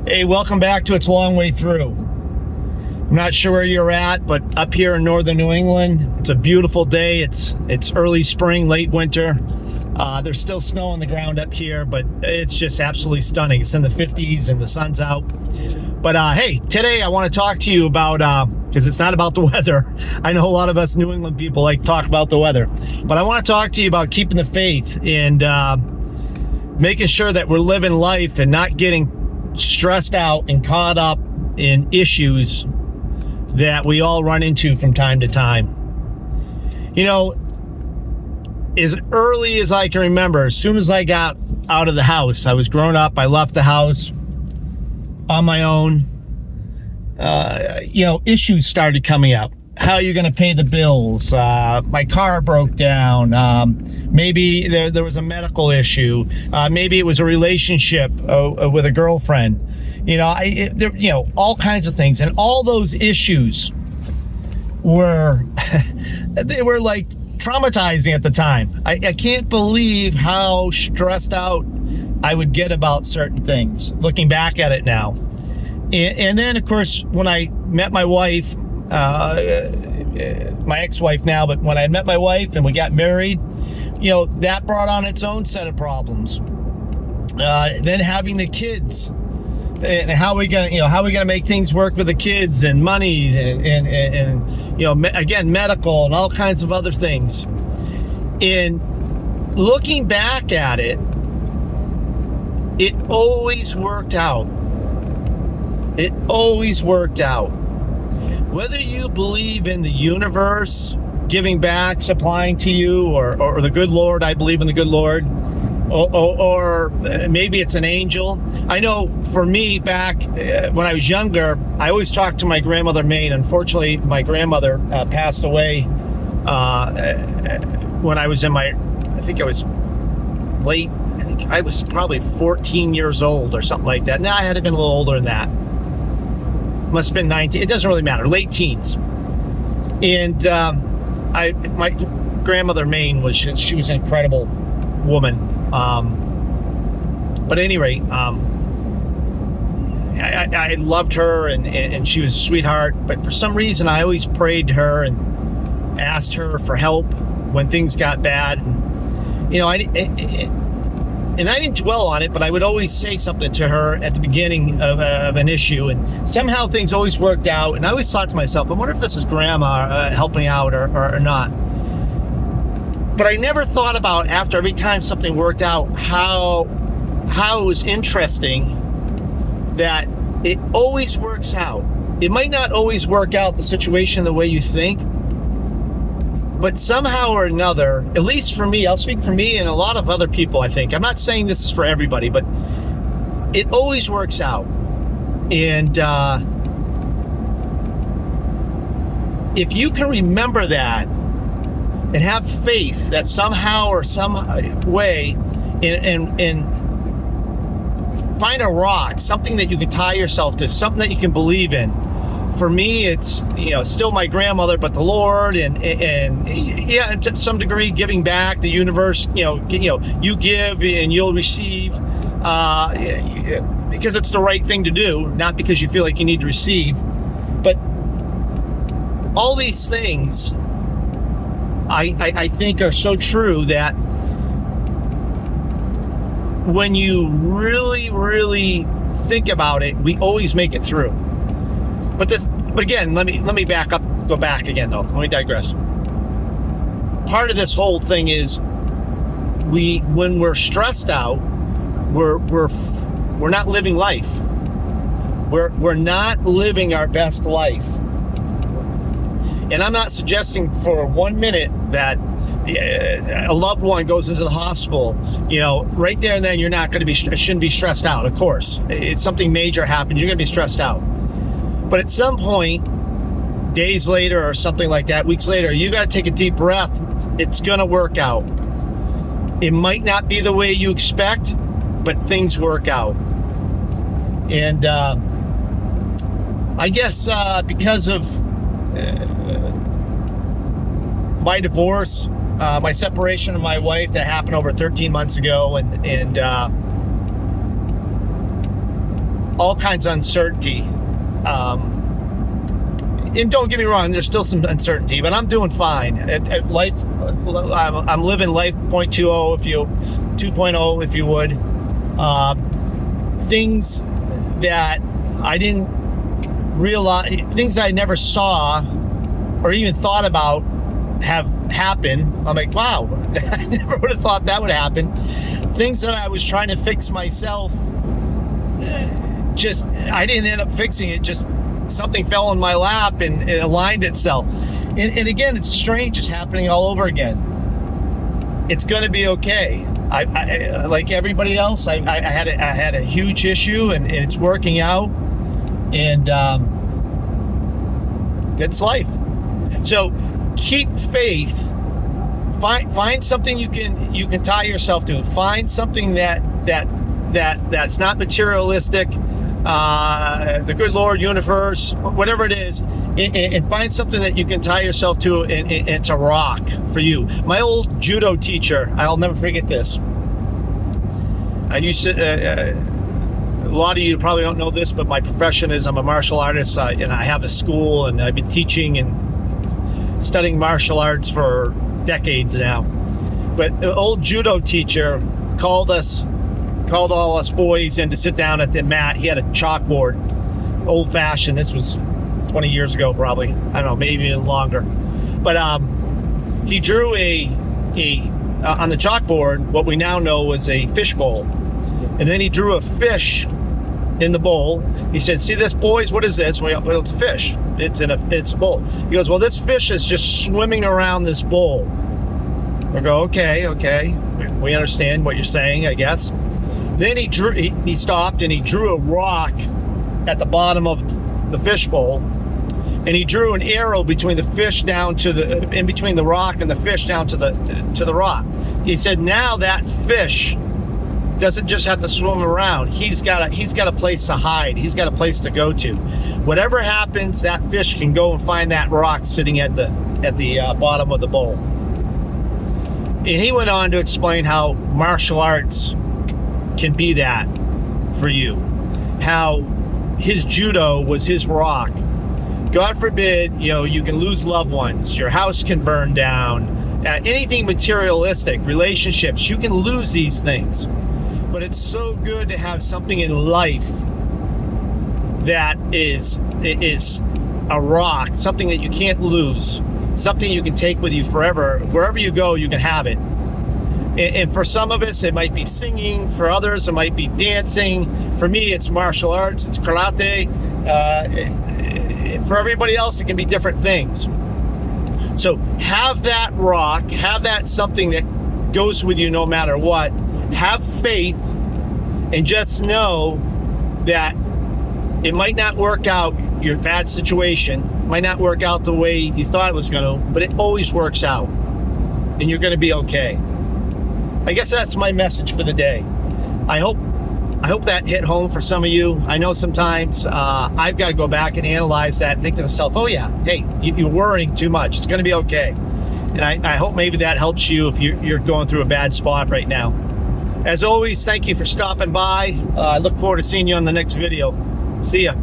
Hey, welcome back to It's a Long Way Through. I'm not sure where you're at, but up here in northern New England, it's a beautiful day. It's early spring, late winter. There's still snow on the ground up here, but it's just absolutely stunning. It's in the 50s and the sun's out. But hey, today I want to talk to you about, because it's not about the weather. I know a lot of us New England people like to talk about the weather, but I want to talk to you about keeping the faith and making sure that we're living life and not getting stressed out and caught up in issues that we all run into from time to time. You know, as early as I can remember, as soon as I got out of the house, I was growing up, I left the house on my own. Issues started coming up. How are you going to pay the bills? My car broke down. Maybe there was a medical issue. Maybe it was a relationship with a girlfriend. All kinds of things. And all those issues were, they were like traumatizing at the time. I can't believe how stressed out I would get about certain things, looking back at it now. And then, of course, when I met my wife, my ex-wife now, but when I met my wife and we got married, that brought on its own set of problems. Then having the kids and how we gonna make things work with the kids and money and again, medical and all kinds of other things. And looking back at it, it always worked out. It always worked out. Whether you believe in the universe giving back, supplying to you, or the good Lord, I believe in the good Lord, or maybe it's an angel. I know for me, back when I was younger, I always talked to my grandmother Maine. Unfortunately, my grandmother passed away when I was I was probably 14 years old or something like that. Now I had to been a little older than that. Must have been 19. It doesn't really matter. Late teens. And my grandmother Maine she was an incredible woman. But at any rate, I loved her and she was a sweetheart. But for some reason, I always prayed to her and asked her for help when things got bad. And I didn't dwell on it, but I would always say something to her at the beginning of an issue, and somehow things always worked out. And I always thought to myself, I wonder if this is Grandma helping out or not. But I never thought about, after every time something worked out, how it was interesting that it always works out. It might not always work out the situation the way you think, but somehow or another, at least for me, I'll speak for me and a lot of other people, I think. I'm not saying this is for everybody, but it always works out. And if you can remember that and have faith that somehow or some way and find a rock, something that you can tie yourself to, something that you can believe in. For me, it's still my grandmother, but the Lord, and to some degree, giving back. The universe, you give and you'll receive, because it's the right thing to do, not because you feel like you need to receive. But all these things, I think, are so true that when you really, really think about it, we always make it through. But again, let me back up, go back again though. Let me digress. Part of this whole thing is when we're stressed out, we're not living life. We're not living our best life. And I'm not suggesting for 1 minute that a loved one goes into the hospital, right there and then you're not going to shouldn't be stressed out. Of course, it's something major happens, you're going to be stressed out. But at some point, days later or something like that, weeks later, you got to take a deep breath. It's going to work out. It might not be the way you expect, but things work out. And I guess because of my divorce, my separation of my wife that happened over 13 months ago, and all kinds of uncertainty. And don't get me wrong, there's still some uncertainty, but I'm doing fine. At life, I'm living life 2.0 if you would. Things that I didn't realize, things I never saw or even thought about have happened. I'm like, wow, I never would have thought that would happen. Things that I was trying to fix myself, I didn't end up fixing it. Just something fell in my lap and it aligned itself. And again, it's strange. It's happening all over again. It's going to be okay. I like everybody else. I had a huge issue, and it's working out. And it's life. So keep faith. Find something you can tie yourself to. Find something that's not materialistic. The good Lord, universe, whatever it is, and find something that you can tie yourself to, and it's a rock for you. My old judo teacher, I'll never forget this. I used to, a lot of you probably don't know this, but my profession is I'm a martial artist, and I have a school, and I've been teaching and studying martial arts for decades now. But an old judo teacher called all us boys in to sit down at the mat. He had a chalkboard, old fashioned. This was 20 years ago, probably. I don't know, maybe even longer. But he drew on the chalkboard what we now know was a fish bowl. And then he drew a fish in the bowl. He said, "See this, boys? What is this?" Well, it's a fish. It's a bowl. He goes, "Well, this fish is just swimming around this bowl." We go, okay. We understand what you're saying, I guess. Then he stopped and he drew a rock at the bottom of the fish bowl, and he drew an arrow between the fish in between the rock and the fish down to the rock. He said, now that fish doesn't just have to swim around. He's got a place to hide. He's got a place to go to. Whatever happens, that fish can go and find that rock sitting at the bottom of the bowl. And he went on to explain how martial arts can be that for you. How his judo was his rock. God forbid, you can lose loved ones. Your house can burn down. Anything materialistic, relationships, you can lose these things. But it's so good to have something in life that is a rock, something that you can't lose, something you can take with you forever. Wherever you go, you can have it. And for some of us, it might be singing. For others, it might be dancing. For me, it's martial arts. It's karate. For everybody else, it can be different things. So have that rock. Have that something that goes with you no matter what. Have faith, and just know that it might not work out. Your bad situation might not work out the way you thought it was going to, but it always works out, and you're going to be okay. I guess that's my message for the day. I hope that hit home for some of you. I know sometimes I've got to go back and analyze that and think to myself, oh yeah, hey, you're worrying too much. It's going to be okay. And I hope maybe that helps you if you're going through a bad spot right now. As always, thank you for stopping by. I look forward to seeing you on the next video. See ya.